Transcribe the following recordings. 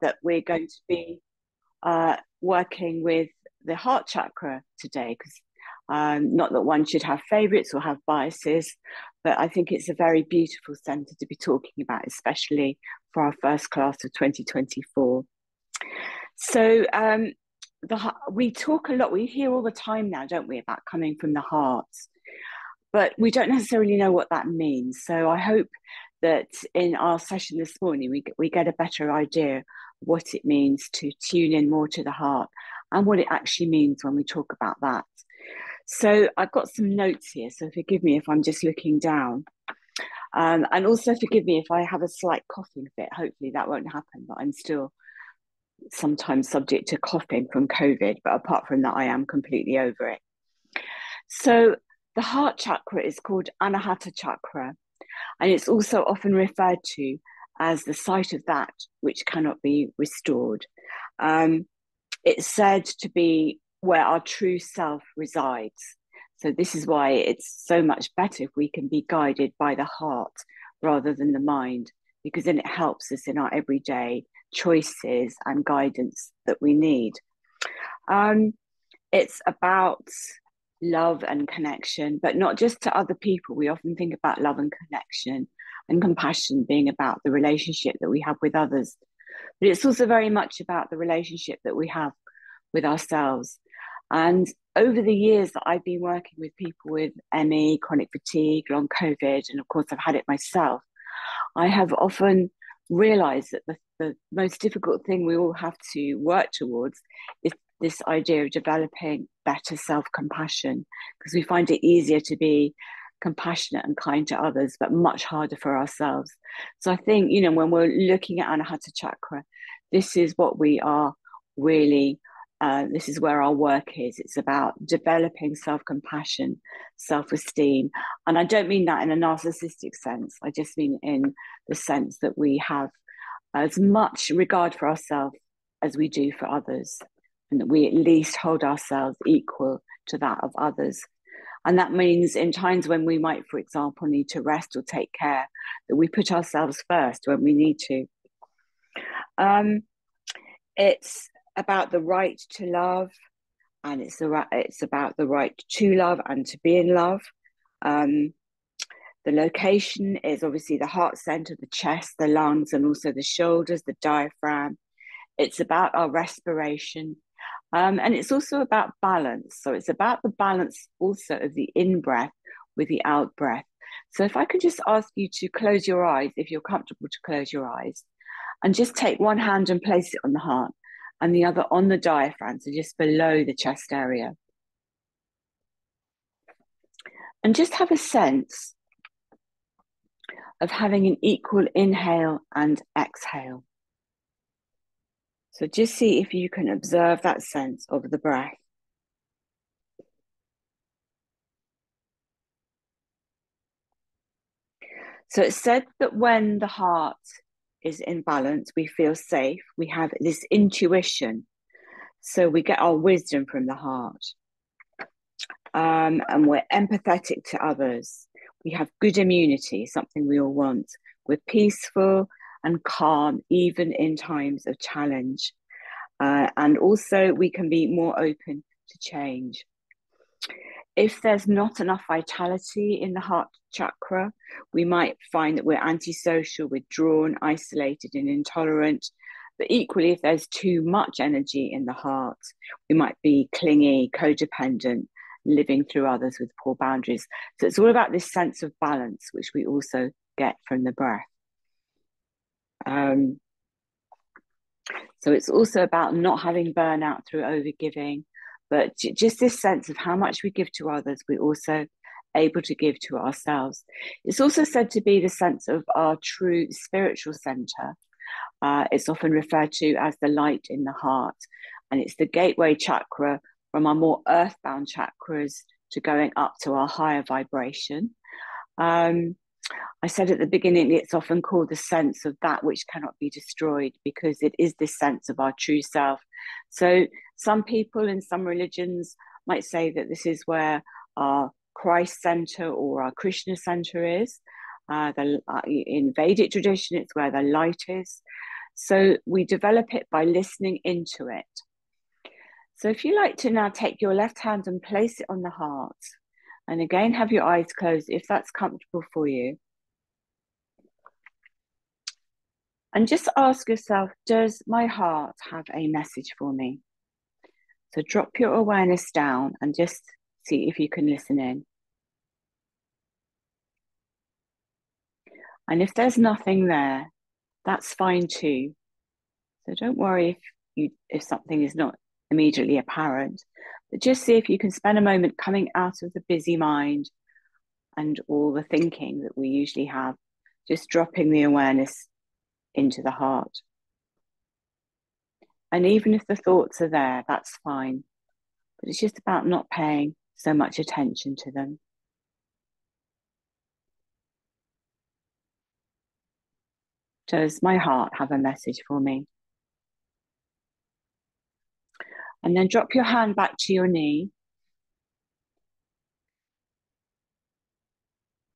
that we're going to be working with the heart chakra today, because not that one should have favorites or have biases, but I think it's a very beautiful center to be talking about, especially for our first class of 2024. So we talk a lot, we hear all the time now, don't we, about coming from the heart, but we don't necessarily know what that means. So I hope that in our session this morning, we get a better idea of what it means to tune in more to the heart and what it actually means when we talk about that. So I've got some notes here, so forgive me if I'm just looking down. And also forgive me if I have a slight coughing fit. Hopefully that won't happen, but I'm still sometimes subject to coughing from COVID. But apart from that, I am completely over it. So the heart chakra is called Anahata chakra, and it's also often referred to as the site of that which cannot be restored. It's said to be where our true self resides. So this is why it's so much better if we can be guided by the heart rather than the mind, because then it helps us in our everyday choices and guidance that we need. It's about love and connection, but not just to other people. We often think about love and connection and compassion being about the relationship that we have with others, but it's also very much about the relationship that we have with ourselves. And over the years that I've been working with people with ME, chronic fatigue, long COVID, and of course I've had it myself, I have often realized that the most difficult thing we all have to work towards is this idea of developing better self-compassion, because we find it easier to be compassionate and kind to others, but much harder for ourselves. So I think, you know, when we're looking at Anahata chakra, this is what we are really, this is where our work is. It's about developing self-compassion, self-esteem. And I don't mean that in a narcissistic sense. I just mean in the sense that we have as much regard for ourselves as we do for others, and that we at least hold ourselves equal to that of others. And that means in times when we might, for example, need to rest or take care, that we put ourselves first when we need to. It's about the right to love, and it's about the right to love and to be in love. The location is obviously the heart center, the chest, the lungs, and also the shoulders, the diaphragm. It's about our respiration. And it's also about balance. So it's about the balance also of the in-breath with the out-breath. So if I could just ask you to close your eyes, if you're comfortable to close your eyes, and just take one hand and place it on the heart and the other on the diaphragm, so just below the chest area. And just have a sense of having an equal inhale and exhale. So just see if you can observe that sense of the breath. So it's said that when the heart is in balance, we feel safe. We have this intuition. So we get our wisdom from the heart. And we're empathetic to others. We have good immunity, something we all want. We're peaceful and calm, even in times of challenge. And also we can be more open to change. If there's not enough vitality in the heart chakra, we might find that we're antisocial, withdrawn, isolated, and intolerant. But equally, if there's too much energy in the heart, we might be clingy, codependent, living through others with poor boundaries. So it's all about this sense of balance, which we also get from the breath. So it's also about not having burnout through overgiving, but just this sense of how much we give to others, we're also able to give to ourselves. It's also said to be the sense of our true spiritual center. It's often referred to as the light in the heart, and it's the gateway chakra from our more earthbound chakras to going up to our higher vibration. I said at the beginning, it's often called the sense of that which cannot be destroyed, because it is this sense of our true self. So some people in some religions might say that this is where our Christ center or our Krishna center is. In Vedic tradition, it's where the light is. So we develop it by listening into it. So if you like to now take your left hand and place it on the heart, and again, have your eyes closed if that's comfortable for you. And just ask yourself, does my heart have a message for me? So drop your awareness down and just see if you can listen in. And if there's nothing there, that's fine too. So don't worry if something is not immediately apparent, but just see if you can spend a moment coming out of the busy mind and all the thinking that we usually have, just dropping the awareness into the heart. And even if the thoughts are there, that's fine. But it's just about not paying so much attention to them. Does my heart have a message for me? And then drop your hand back to your knee.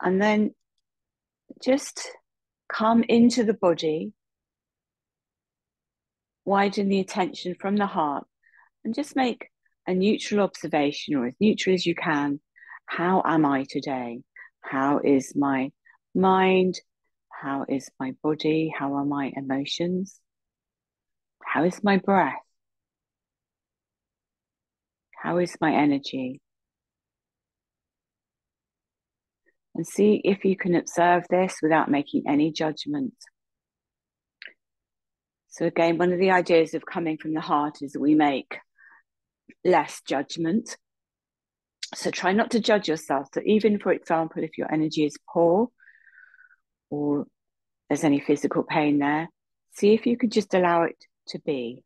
And then just come into the body, widen the attention from the heart, and just make a neutral observation, or as neutral as you can. How am I today? How is my mind? How is my body? How are my emotions? How is my breath? How is my energy? And see if you can observe this without making any judgment. So again, one of the ideas of coming from the heart is that we make less judgment. So try not to judge yourself. So even, for example, if your energy is poor or there's any physical pain there, see if you could just allow it to be.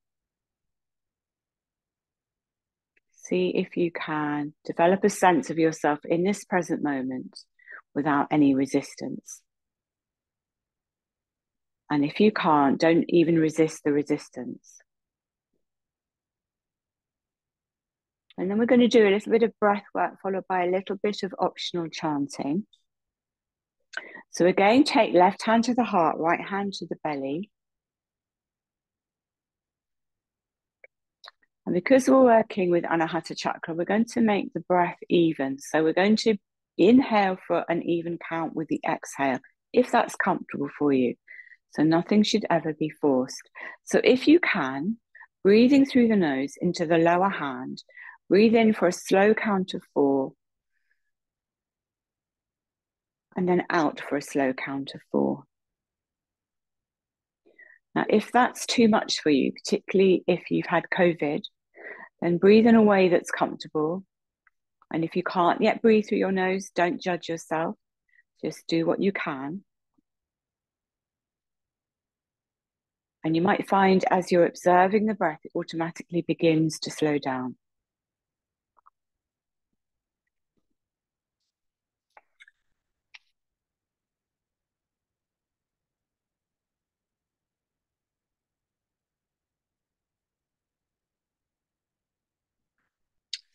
See if you can develop a sense of yourself in this present moment without any resistance. And if you can't, don't even resist the resistance. And then we're going to do a little bit of breath work followed by a little bit of optional chanting. So again, take left hand to the heart, right hand to the belly. And because we're working with Anahata chakra, we're going to make the breath even. So we're going to inhale for an even count with the exhale, if that's comfortable for you. So nothing should ever be forced. So if you can, breathing through the nose into the lower hand, breathe in for a slow count of 4, and then out for a slow count of 4. Now, if that's too much for you, particularly if you've had COVID, then breathe in a way that's comfortable. And if you can't yet breathe through your nose, don't judge yourself. Just do what you can. And you might find as you're observing the breath, it automatically begins to slow down.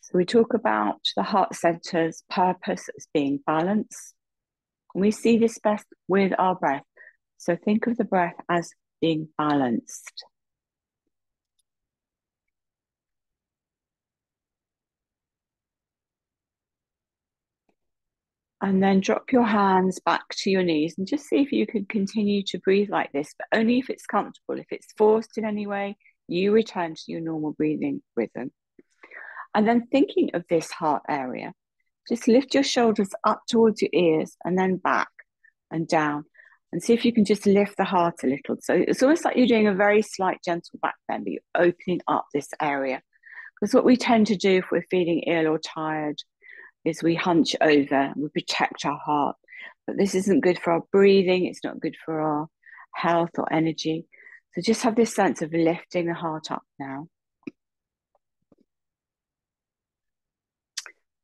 So we talk about the heart center's purpose as being balance. And we see this best with our breath. So think of the breath as being balanced. And then drop your hands back to your knees and just see if you can continue to breathe like this, but only if it's comfortable. If it's forced in any way, you return to your normal breathing rhythm. And then thinking of this heart area, just lift your shoulders up towards your ears and then back and down. And see if you can just lift the heart a little. So it's almost like you're doing a very slight gentle back bend, but you're opening up this area. Because what we tend to do if we're feeling ill or tired is we hunch over, we protect our heart. But this isn't good for our breathing, it's not good for our health or energy. So just have this sense of lifting the heart up now.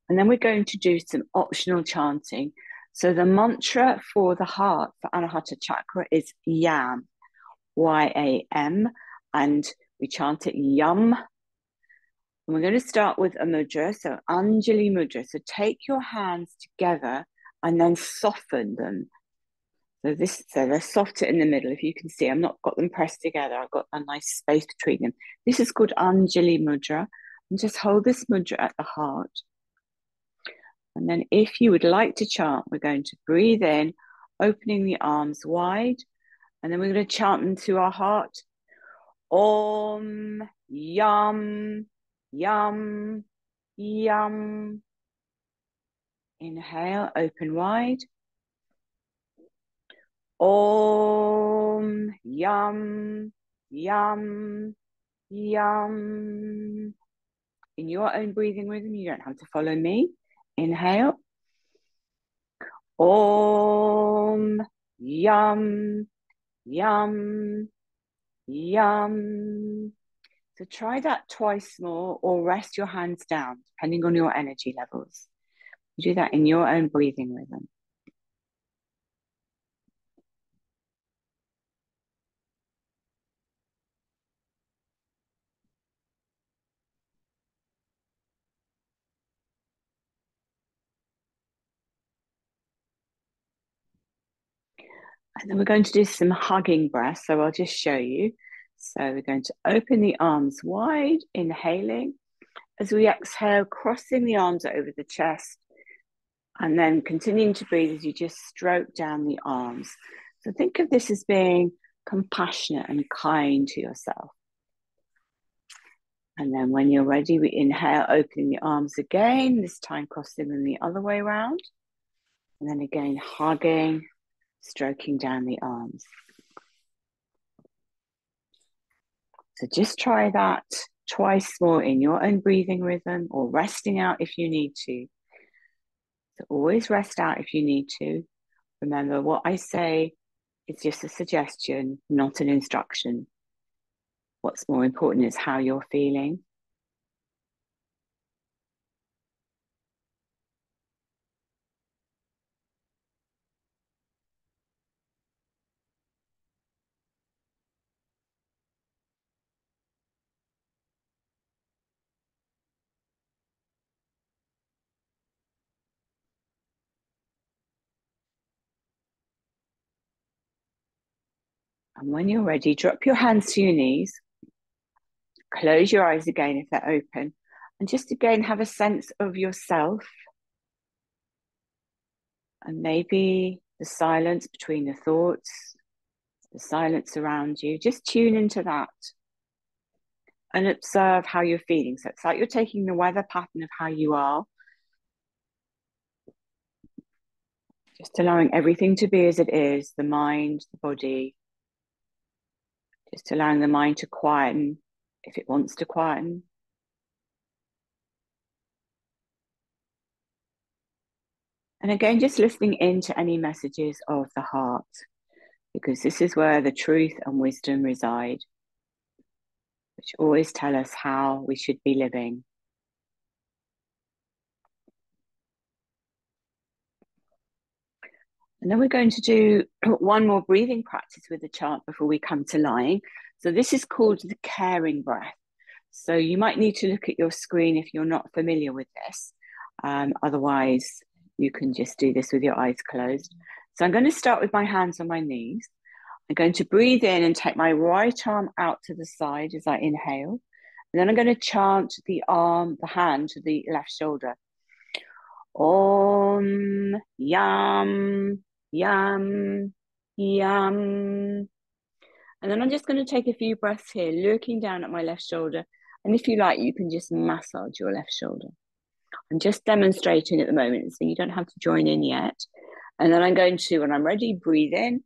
And then we're going to do some optional chanting. So the mantra for the heart for Anahata chakra is YAM, Y-A-M, and we chant it YUM. And we're going to start with a mudra, so Anjali mudra. So take your hands together and then soften them. So they're softer in the middle. If you can see, I've not got them pressed together. I've got a nice space between them. This is called Anjali Mudra. And just hold this mudra at the heart. And then if you would like to chant, we're going to breathe in, opening the arms wide. And then we're going to chant them to our heart. Om, yum, yum, yum. Inhale, open wide. Om, yum, yum, yum. In your own breathing rhythm, you don't have to follow me. Inhale. Om, yum, yum, yum. So try that twice more, or rest your hands down, depending on your energy levels. You do that in your own breathing rhythm. And then we're going to do some hugging breaths. So I'll just show you. So we're going to open the arms wide, inhaling. As we exhale, crossing the arms over the chest, and then continuing to breathe as you just stroke down the arms. So think of this as being compassionate and kind to yourself. And then when you're ready, we inhale, opening the arms again, this time crossing them the other way around. And then again, hugging, stroking down the arms. So just try that twice more in your own breathing rhythm, or resting out if you need to. So always rest out if you need to. Remember, what I say is just a suggestion, not an instruction. What's more important is how you're feeling. And when you're ready, drop your hands to your knees. Close your eyes again if they're open. And just again, have a sense of yourself. And maybe the silence between the thoughts, the silence around you. Just tune into that. And observe how you're feeling. So it's like you're taking the weather pattern of how you are. Just allowing everything to be as it is, the mind, the body. Just allowing the mind to quieten if it wants to quieten. And again, just listening into any messages of the heart, because this is where the truth and wisdom reside, which always tell us how we should be living. And then we're going to do one more breathing practice with the chant before we come to lying. So this is called the caring breath. So you might need to look at your screen if you're not familiar with this. Otherwise, you can just do this with your eyes closed. So I'm going to start with my hands on my knees. I'm going to breathe in and take my right arm out to the side as I inhale. And then I'm going to chant the hand to the left shoulder. Om, yum, yum, yum. And then I'm just going to take a few breaths here, looking down at my left shoulder. And if you like, you can just massage your left shoulder. I'm just demonstrating at the moment, so you don't have to join in yet. And then I'm going to, when I'm ready, breathe in,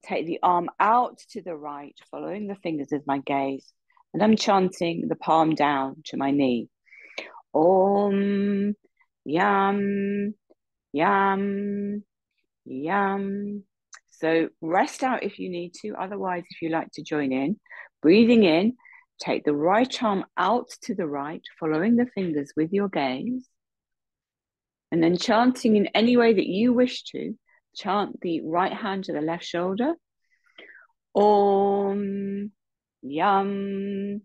take the arm out to the right, following the fingers as my gaze. And I'm chanting the palm down to my knee. Om, yum, yum, yum. So rest out if you need to. Otherwise, if you like to join in, breathing in, take the right arm out to the right, following the fingers with your gaze. And then chanting in any way that you wish to. Chant the right hand to the left shoulder. Om, yum,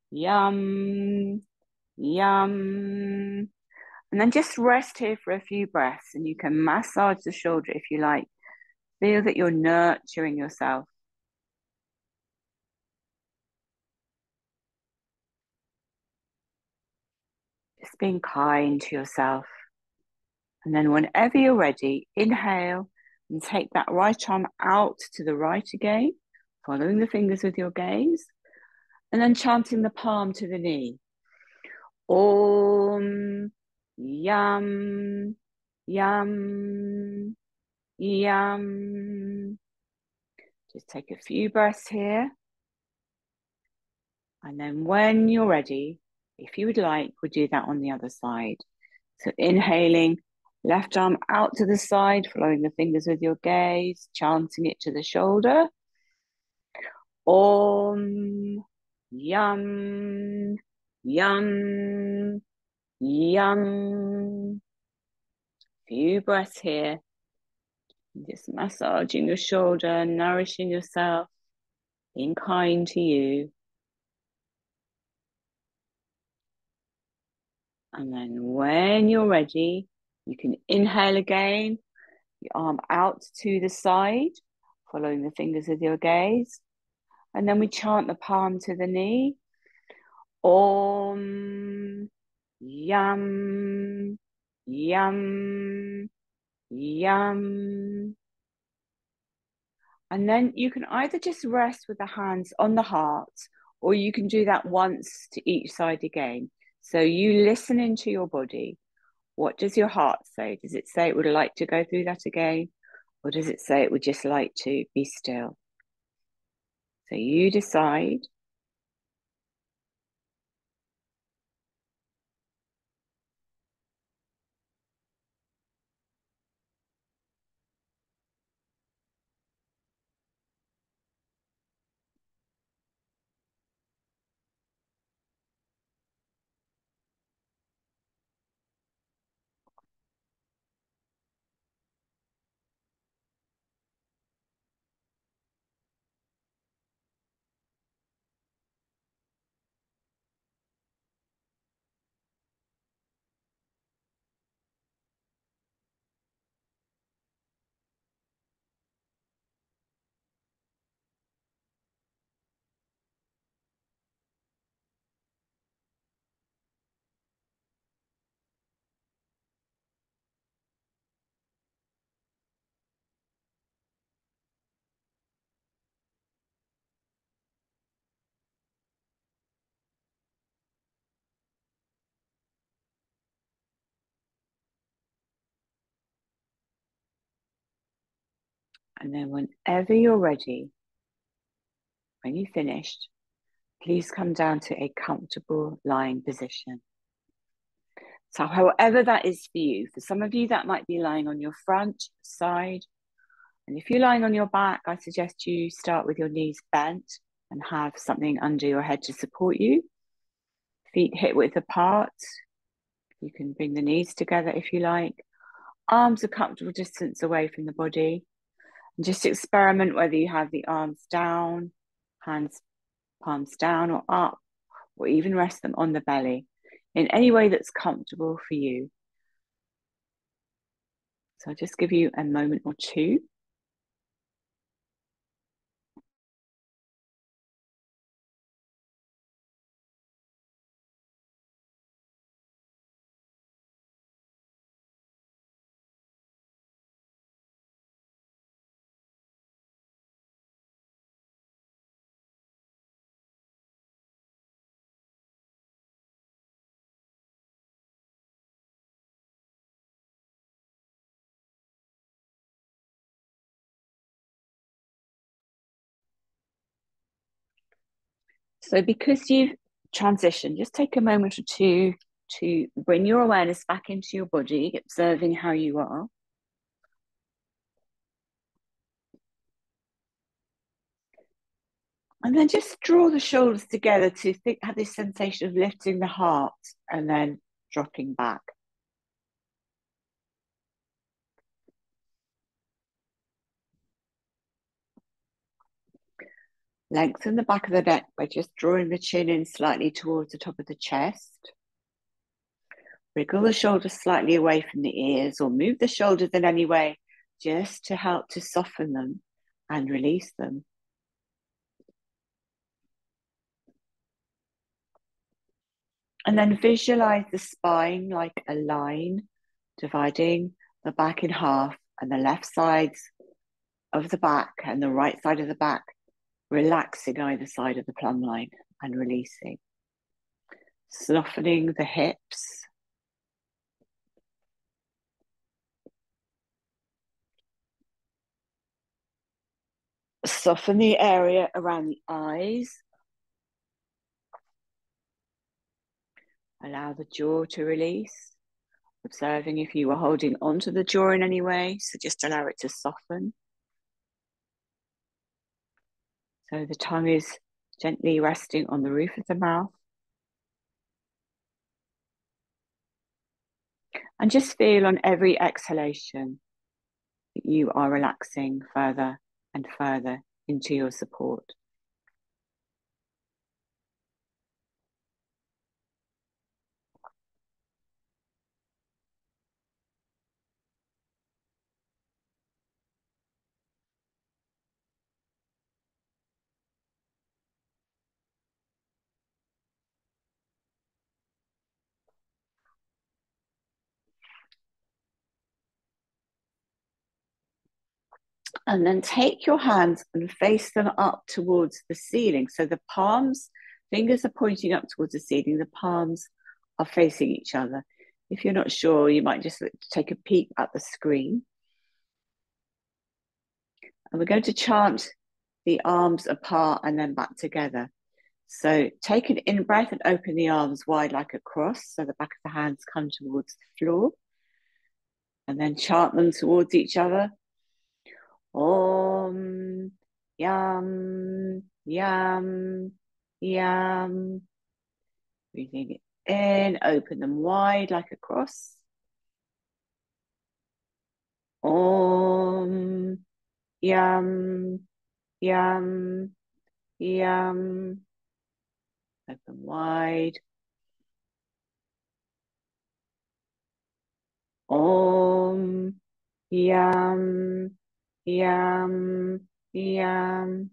yum, yum. And then just rest here for a few breaths, and you can massage the shoulder if you like. feel that you're nurturing yourself. Just being kind to yourself. And then whenever you're ready, inhale and take that right arm out to the right again, following the fingers with your gaze, and then chanting the palm to the knee. Om, yam, yam, yam. Just take a few breaths here. And then when you're ready, if you would like, we'll do that on the other side. So inhaling, left arm out to the side, following the fingers with your gaze, chanting it to the shoulder. Om, yam, yam, yam. Few breaths here. Just massaging your shoulder, nourishing yourself, being kind to you. And then when you're ready, you can inhale again, your arm out to the side, following the fingers with your gaze. And then we chant the palm to the knee. Om, yam, yam, yam. And then you can either just rest with the hands on the heart, or you can do that once to each side again. So you listen into your body. What does your heart say? Does it say it would like to go through that again? Or does it say it would just like to be still? So you decide. And then whenever you're ready, when you've finished, please come down to a comfortable lying position. So however that is for you, for some of you that might be lying on your front, side. And if you're lying on your back, I suggest you start with your knees bent and have something under your head to support you. Feet hip width apart. You can bring the knees together if you like. Arms a comfortable distance away from the body. And just experiment whether you have the arms down, hands, palms down or up, or even rest them on the belly in any way that's comfortable for you. So I'll just give you a moment or two. So because you've transitioned, just take a moment or two to bring your awareness back into your body, observing how you are. And then just draw the shoulders together to have this sensation of lifting the heart and then dropping back. Lengthen the back of the neck by just drawing the chin in slightly towards the top of the chest. Wriggle the shoulders slightly away from the ears or move the shoulders in any way just to help to soften them and release them. And then visualize the spine like a line dividing the back in half, and the left sides of the back and the right side of the back relaxing either side of the plumb line and releasing. Softening the hips. Soften the area around the eyes. Allow the jaw to release. Observing if you were holding onto the jaw in any way, so just allow it to soften. So the tongue is gently resting on the roof of the mouth. And just feel on every exhalation that you are relaxing further and further into your support. And then take your hands and face them up towards the ceiling. So the palms, fingers are pointing up towards the ceiling. The palms are facing each other. If you're not sure, you might just take a peek at the screen. And we're going to chant the arms apart and then back together. So take an in breath and open the arms wide like a cross. So the back of the hands come towards the floor. And then chant them towards each other. Om, yam, yam, yam. Breathing in, open them wide like a cross. Om, yam, yam, yam. Open wide. Om, yam, yam, yam.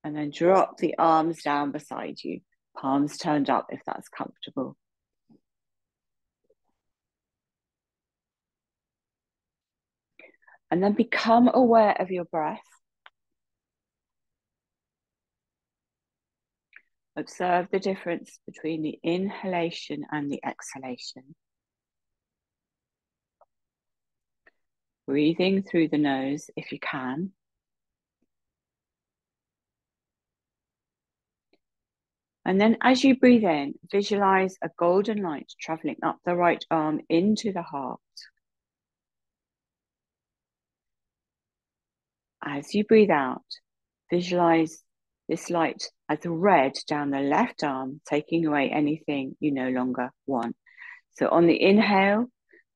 And then drop the arms down beside you. Palms turned up if that's comfortable. And then become aware of your breath. Observe the difference between the inhalation and the exhalation. Breathing through the nose if you can. And then as you breathe in, visualize a golden light traveling up the right arm into the heart. As you breathe out, visualize this light as red down the left arm, taking away anything you no longer want. So on the inhale,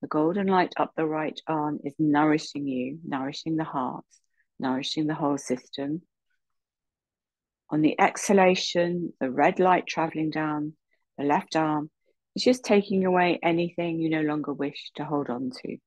the golden light up the right arm is nourishing you, nourishing the heart, nourishing the whole system. On the exhalation, the red light traveling down the left arm is just taking away anything you no longer wish to hold on to.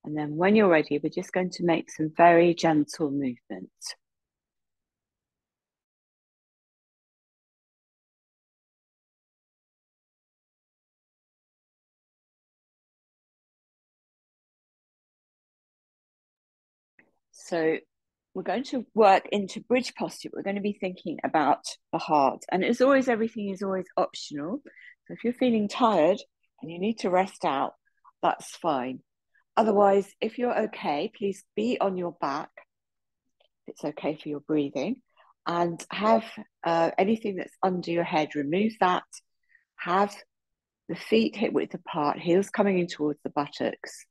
And then when you're ready, we're just going to make some very gentle movements. So we're going to work into bridge posture. We're going to be thinking about the heart. And as always, everything is always optional. So if you're feeling tired and you need to rest out, that's fine. Otherwise, if you're okay, please be on your back. If it's okay for your breathing, and have anything that's under your head, remove that. Have the feet hip width apart, heels coming in towards the buttocks,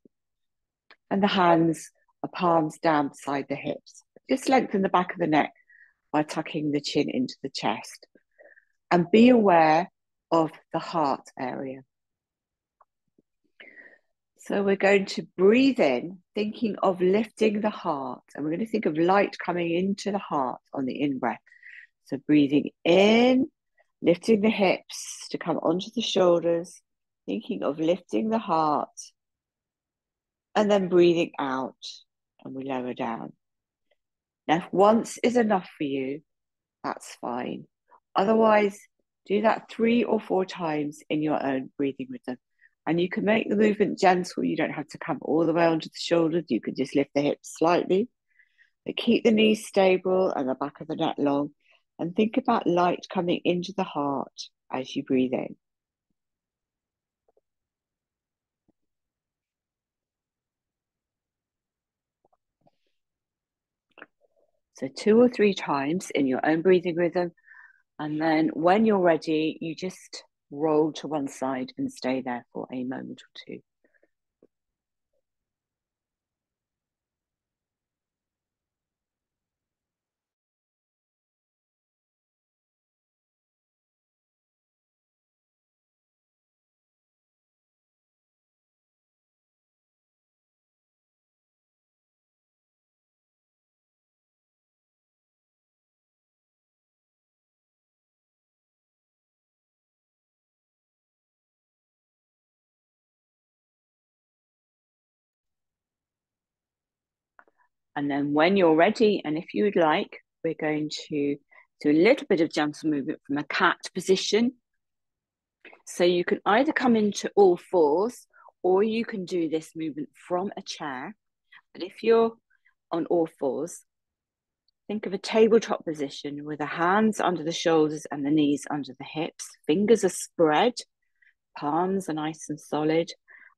and the hands are palms down beside the hips. Just lengthen the back of the neck by tucking the chin into the chest. And be aware of the heart area. So we're going to breathe in, thinking of lifting the heart. And we're going to think of light coming into the heart on the in-breath. So breathing in, lifting the hips to come onto the shoulders, thinking of lifting the heart, and then breathing out, and we lower down. Now, if once is enough for you, that's fine. Otherwise, do that 3 or 4 times in your own breathing rhythm. And you can make the movement gentle. You don't have to come all the way onto the shoulders. You can just lift the hips slightly. But keep the knees stable and the back of the neck long. And think about light coming into the heart as you breathe in. So 2 or 3 times in your own breathing rhythm. And then when you're ready, you just roll to one side and stay there for a moment or two. And then when you're ready, and if you would like, we're going to do a little bit of gentle movement from a cat position. So you can either come into all fours, or you can do this movement from a chair. But if you're on all fours, think of a tabletop position with the hands under the shoulders and the knees under the hips. Fingers are spread, palms are nice and solid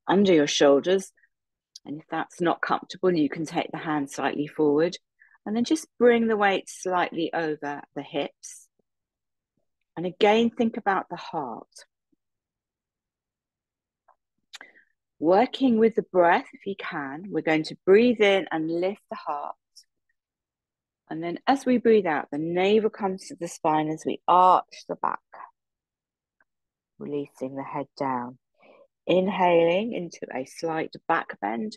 under your shoulders. And if that's not comfortable, you can take the hand slightly forward and then just bring the weight slightly over the hips. And again, think about the heart. Working with the breath, if you can, we're going to breathe in and lift the heart. And then as we breathe out, the navel comes to the spine as we arch the back, releasing the head down. Inhaling into a slight back bend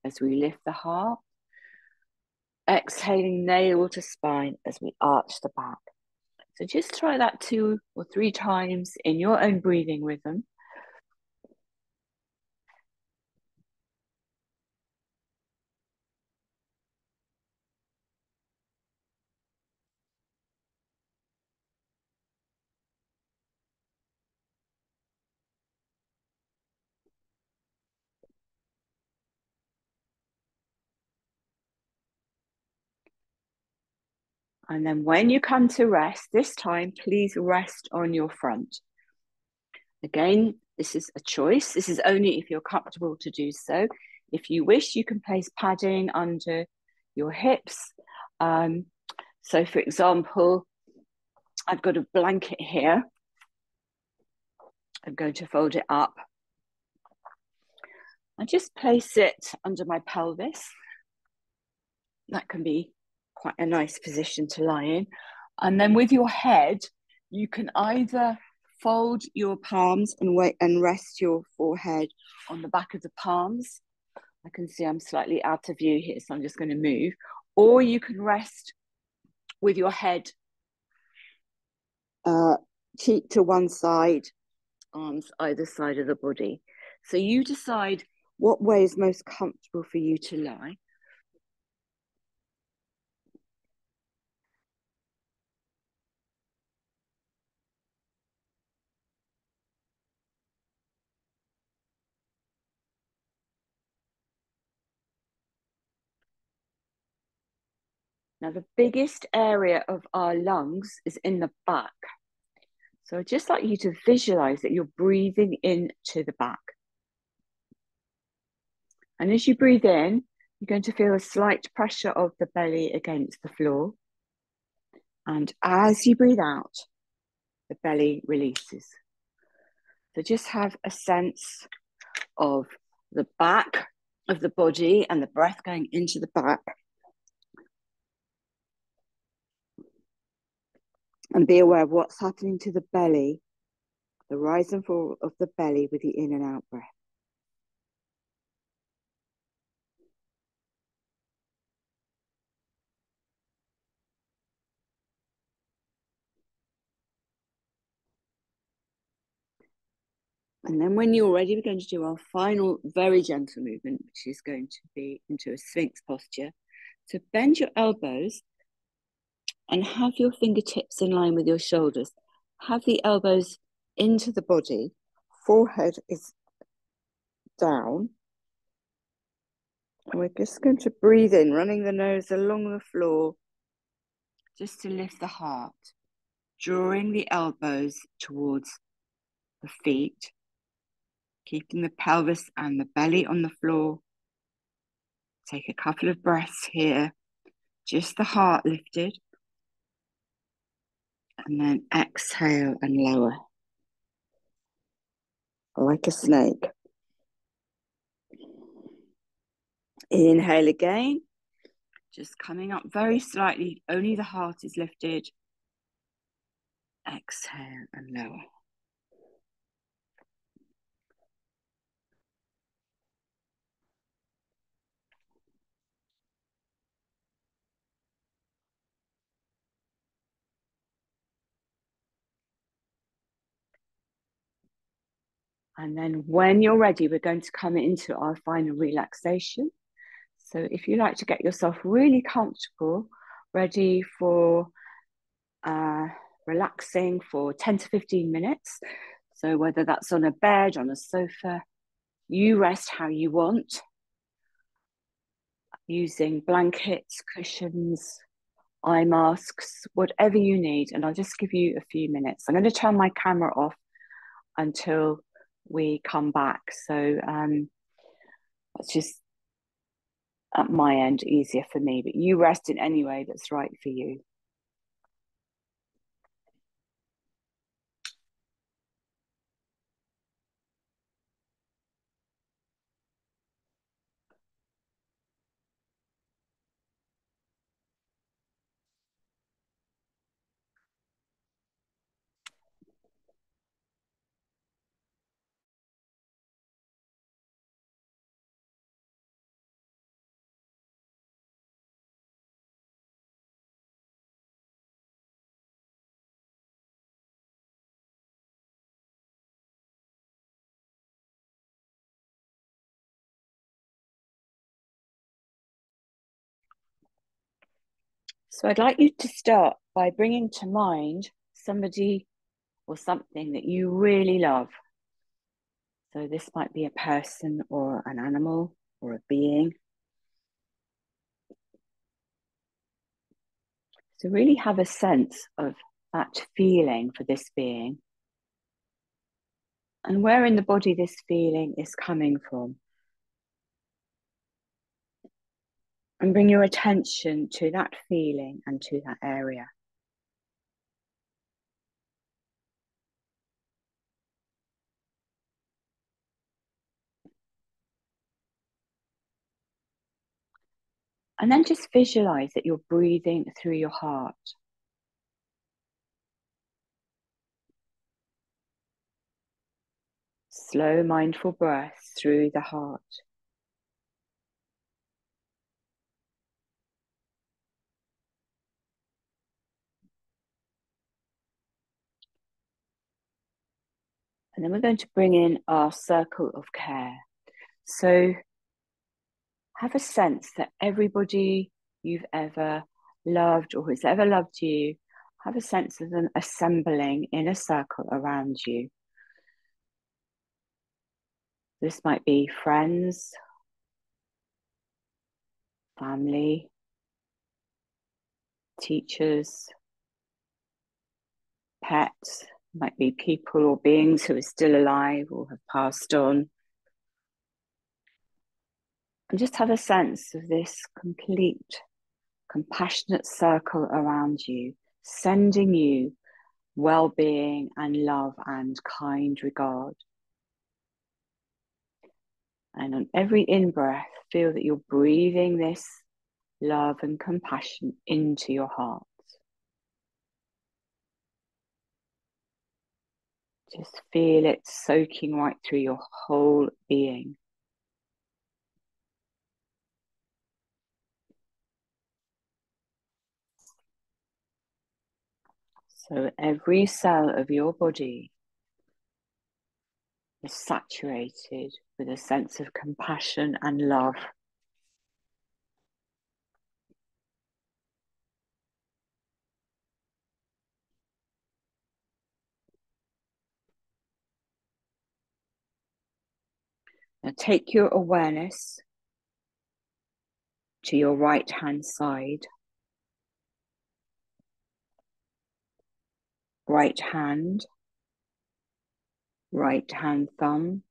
as we lift the heart. Exhaling, navel to spine as we arch the back. So just try that 2 or 3 times in your own breathing rhythm. And then when you come to rest, this time, please rest on your front. Again, this is a choice. This is only if you're comfortable to do so. If you wish, you can place padding under your hips. So for example, I've got a blanket here. I'm going to fold it up. I just place it under my pelvis. That can be quite a nice position to lie in. And then with your head, you can either fold your palms and wait and rest your forehead on the back of the palms. I can see I'm slightly out of view here, so I'm just going to move. Or you can rest with your head cheek to one side, arms either side of the body. So you decide what way is most comfortable for you to lie. Now, the biggest area of our lungs is in the back. So I'd just like you to visualize that you're breathing into the back. And as you breathe in, you're going to feel a slight pressure of the belly against the floor. And as you breathe out, the belly releases. So just have a sense of the back of the body and the breath going into the back. And be aware of what's happening to the belly, the rise and fall of the belly with the in and out breath. And then when you're ready, we're going to do our final very gentle movement, which is going to be into a Sphinx posture. So bend your elbows and have your fingertips in line with your shoulders. Have the elbows into the body. Forehead is down. And we're just going to breathe in, running the nose along the floor, just to lift the heart, drawing the elbows towards the feet, keeping the pelvis and the belly on the floor. Take a couple of breaths here, just the heart lifted. And then exhale and lower, like a snake. Inhale again, just coming up very slightly, only the heart is lifted. Exhale and lower. And then when you're ready, we're going to come into our final relaxation. So if you like to get yourself really comfortable, ready for relaxing for 10 to 15 minutes. So whether that's on a bed, on a sofa, you rest how you want, using blankets, cushions, eye masks, whatever you need. And I'll just give you a few minutes. I'm going to turn my camera off until we come back. So it's just at my end easier for me, but you rest in any way that's right for you. So I'd like you to start by bringing to mind somebody or something that you really love. So this might be a person or an animal or a being. So really have a sense of that feeling for this being and where in the body this feeling is coming from. And bring your attention to that feeling and to that area. And then just visualize that you're breathing through your heart. Slow, mindful breaths through the heart. And then we're going to bring in our circle of care. So have a sense that everybody you've ever loved or who's ever loved you, have a sense of them assembling in a circle around you. This might be friends, family, teachers, pets, Might be people or beings who are still alive or have passed on. And just have a sense of this complete, compassionate circle around you, sending you well-being and love and kind regard. And on every in-breath, feel that you're breathing this love and compassion into your heart. Just feel it soaking right through your whole being. So every cell of your body is saturated with a sense of compassion and love. Now take your awareness to your right hand side. Right hand thumb,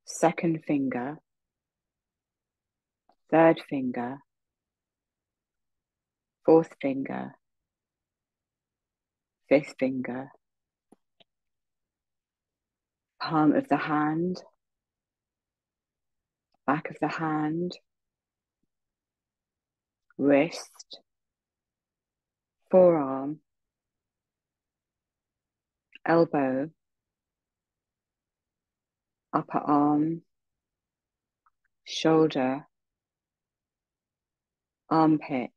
second finger, third finger, fourth finger, fifth finger, palm of the hand, back of the hand, wrist, forearm, elbow, upper arm, shoulder, armpit,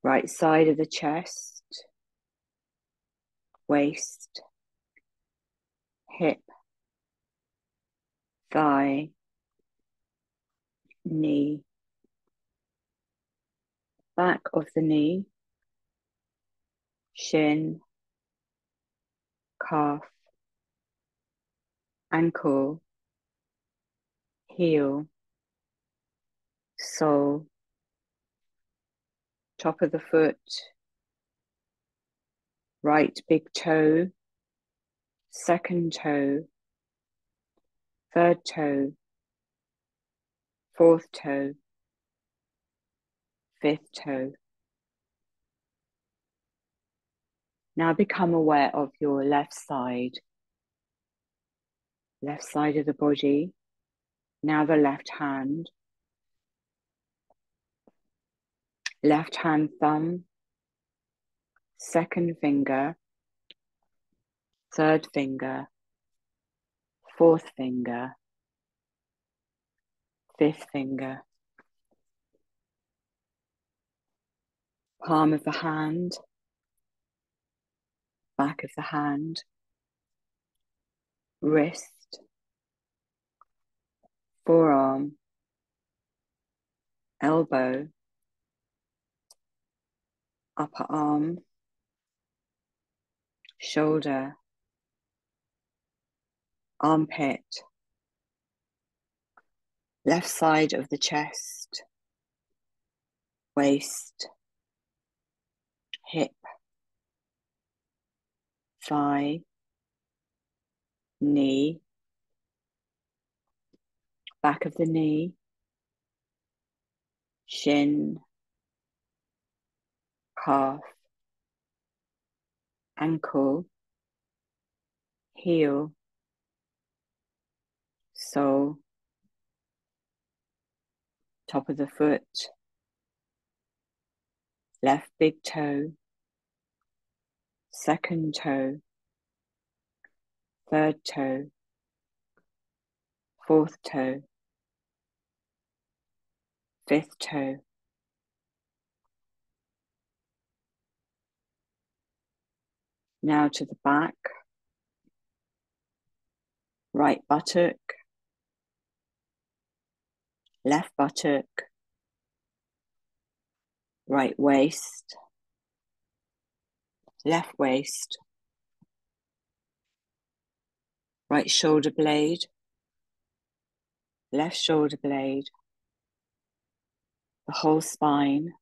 right side of the chest, waist, hip, thigh, knee, back of the knee, shin, calf, ankle, heel, sole, top of the foot, right big toe, second toe, third toe, fourth toe, fifth toe. Now become aware of your left side of the body. Now the left hand thumb, second finger, third finger, fourth finger, fifth finger, palm of the hand, back of the hand, wrist, forearm, elbow, upper arm, shoulder, armpit, left side of the chest, waist, hip, thigh, knee, back of the knee, shin, calf, ankle, heel, sole, top of the foot, left big toe, second toe, third toe, fourth toe, fifth toe. Now to the back, right buttock, left buttock, right waist, left waist, right shoulder blade, left shoulder blade, the whole spine,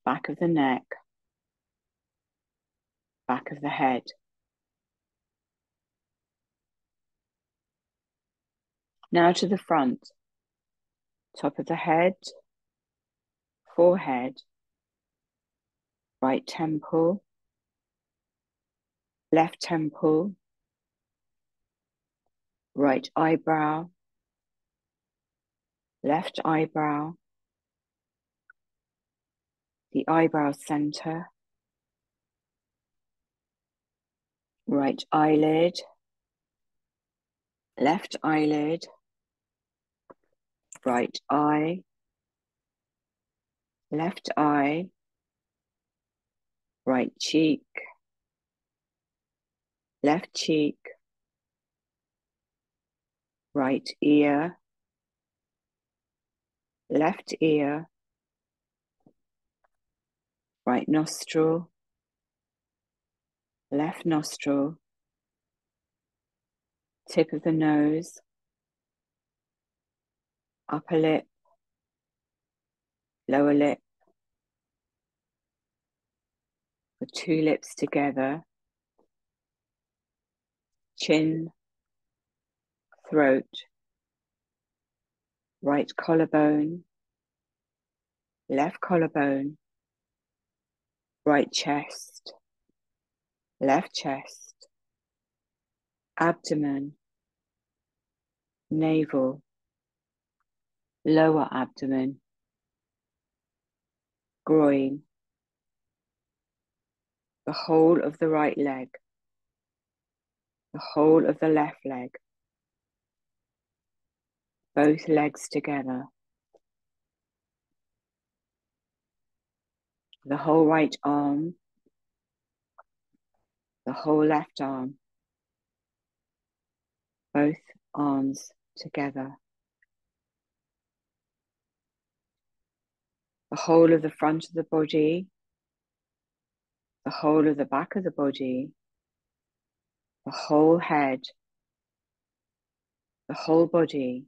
back of the neck, back of the head. Now to the front, top of the head, forehead, right temple, left temple, right eyebrow, left eyebrow, the eyebrow center, right eyelid, left eyelid, right eye, left eye, right cheek, left cheek, right ear, left ear, right nostril, left nostril, tip of the nose, upper lip, lower lip, the two lips together, chin, throat, right collarbone, left collarbone, right chest, left chest, abdomen, navel, lower abdomen, groin, the whole of the right leg, the whole of the left leg, both legs together, the whole right arm, the whole left arm, both arms together, the whole of the front of the body, the whole of the back of the body, the whole head, the whole body.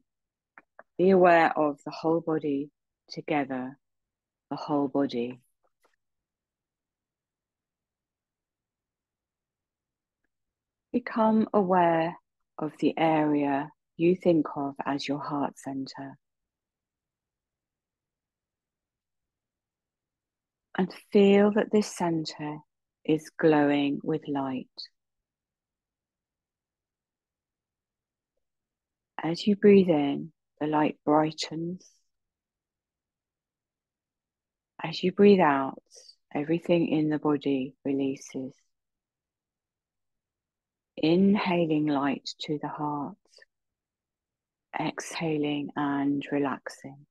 Be aware of the whole body together, the whole body. Become aware of the area you think of as your heart center. And feel that this center is glowing with light. As you breathe in, the light brightens. As you breathe out, everything in the body releases. Inhaling light to the heart, exhaling and relaxing.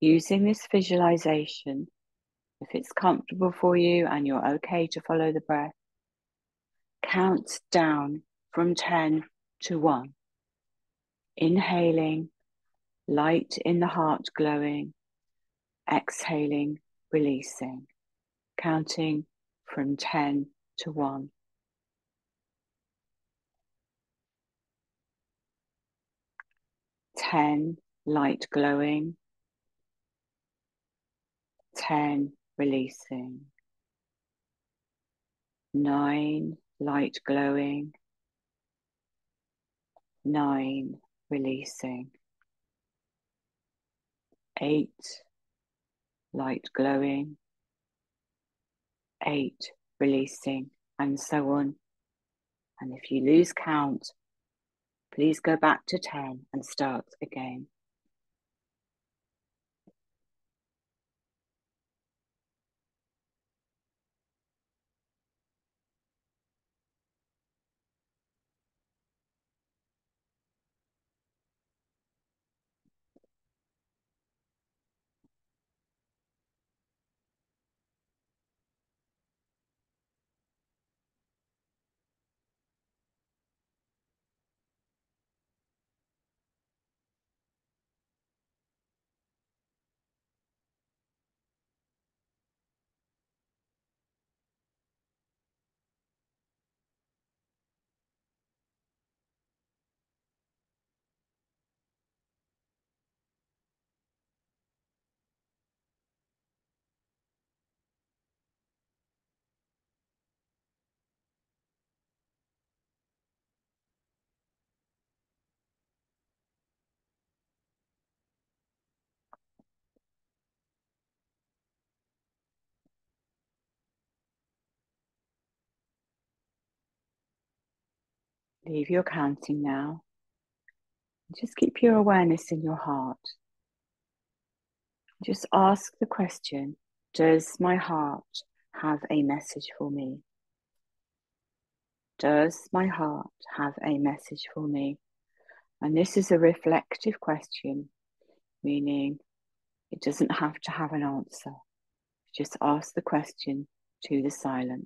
Using this visualization, if it's comfortable for you and you're okay to follow the breath, count down from 10 to 1. Inhaling, light in the heart glowing, exhaling, releasing, counting from 10 to 1. 10, light glowing. 10, releasing. 9, light glowing. 9, releasing. 8, light glowing. 8, releasing, and so on. And if you lose count, please go back to 10 and start again. Leave your counting now. Just keep your awareness in your heart. Just ask the question, does my heart have a message for me? Does my heart have a message for me? And this is a reflective question, meaning it doesn't have to have an answer. Just ask the question to the silence.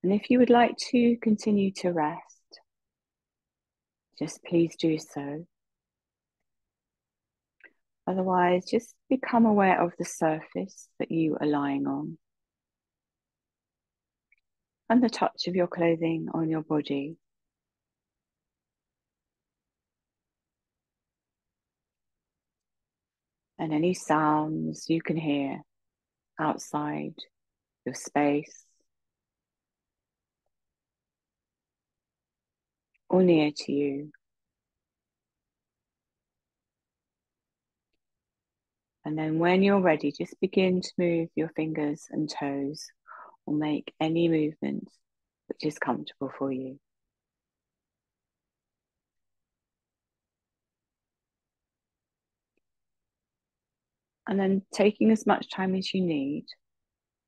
And if you would like to continue to rest, just please do so. Otherwise, just become aware of the surface that you are lying on and the touch of your clothing on your body. And any sounds you can hear outside your space or near to you. And then when you're ready, just begin to move your fingers and toes or make any movement which is comfortable for you. And then taking as much time as you need.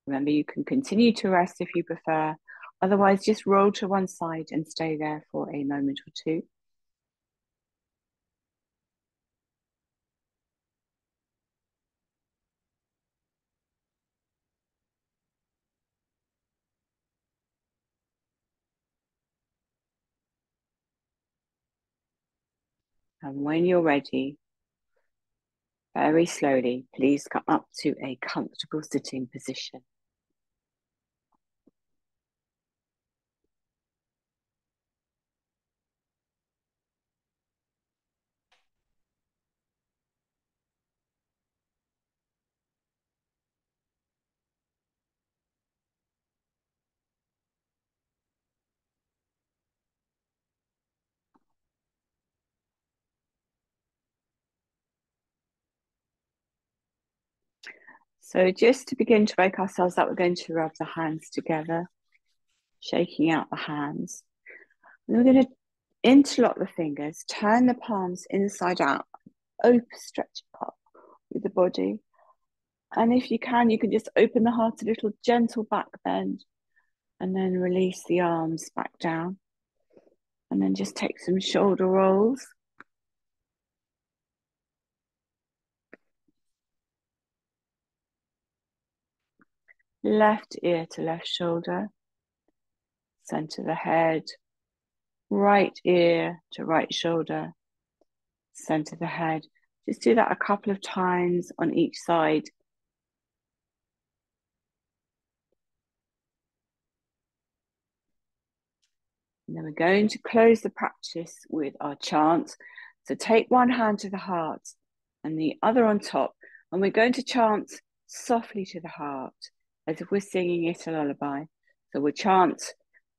Remember, you can continue to rest if you prefer. Otherwise, just roll to one side and stay there for a moment or two. And when you're ready, very slowly, please come up to a comfortable sitting position. So just to begin to wake ourselves up, we're going to rub the hands together, shaking out the hands. And we're going to interlock the fingers, turn the palms inside out, open, stretch up with the body. And if you can just open the heart a little, gentle back bend, and then release the arms back down. And then just take some shoulder rolls. Left ear to left shoulder, center the head, right ear to right shoulder, center the head. Just do that a couple of times on each side. And then we're going to close the practice with our chant. So take one hand to the heart and the other on top. And we're going to chant softly to the heart as if we're singing it a lullaby. So we'll chant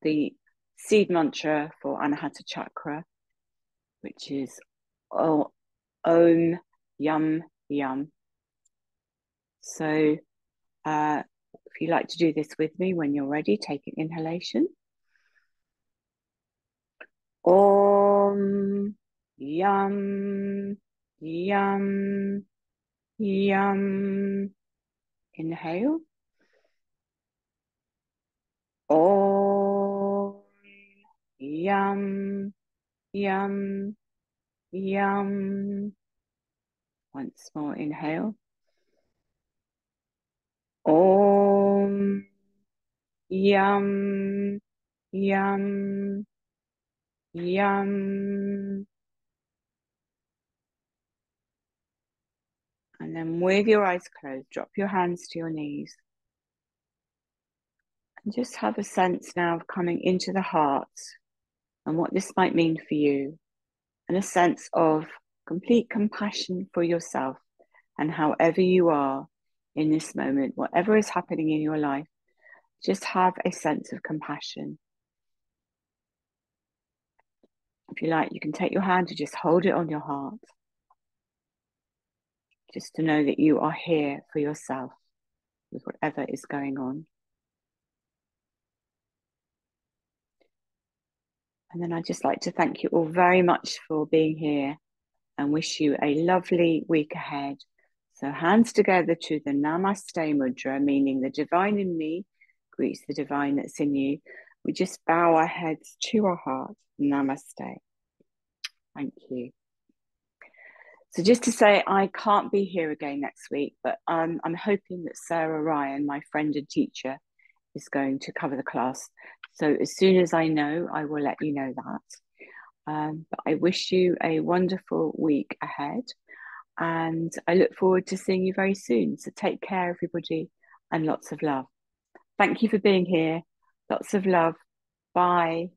the seed mantra for Anahata chakra, which is Om Yum Yum. So if you'd like to do this with me when you're ready, take an inhalation. Om Yum Yum Yum. Inhale. Om Yum Yum Yum. Once more, inhale. Om Yum Yum Yum. And then with your eyes closed, drop your hands to your knees. And just have a sense now of coming into the heart and what this might mean for you. And a sense of complete compassion for yourself and however you are in this moment, whatever is happening in your life, just have a sense of compassion. If you like, you can take your hand and just hold it on your heart, just to know that you are here for yourself with whatever is going on. And then I'd just like to thank you all very much for being here and wish you a lovely week ahead. So hands together to the Namaste Mudra, meaning the divine in me greets the divine that's in you. We just bow our heads to our heart. Namaste. Thank you. So just to say, I can't be here again next week, but I'm hoping that Sarah Ryan, my friend and teacher, is going to cover the class. So as soon as I know, I will let you know that. But I wish you a wonderful week ahead, and I look forward to seeing you very soon. So take care, everybody, and lots of love. Thank you for being here. Lots of love. Bye.